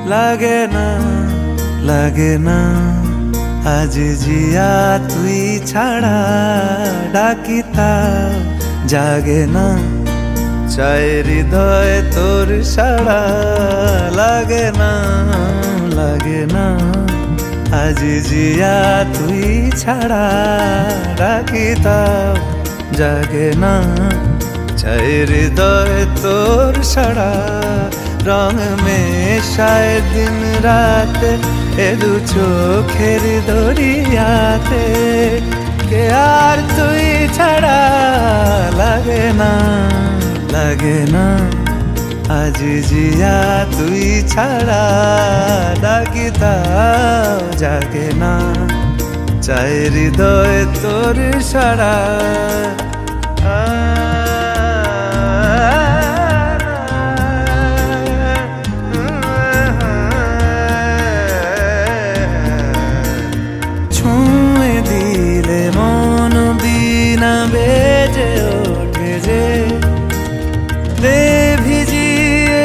লাগে না লাগে না আজ জিয়া তুই ছাড়া ডাকি তাও জাগে না চাই হৃদয় তোর সাড়া লাগে না আজ জিয়া তুই ছাড়া ডাকি তাও জাগে না চাই হৃদয় তোর সাড়া রং মেশায় দিন রাত এ দু চোখের দরিয়াতে কে আর তুই ছাড়া লাগে না আজ জিয়া তুই ছাড়া ডাকি তাও জাগে না চাই হৃদয় তোর সাড়া ছুঁয়ে দিলে মন বিনা বেজে ওঠে যে দে ভিজিয়ে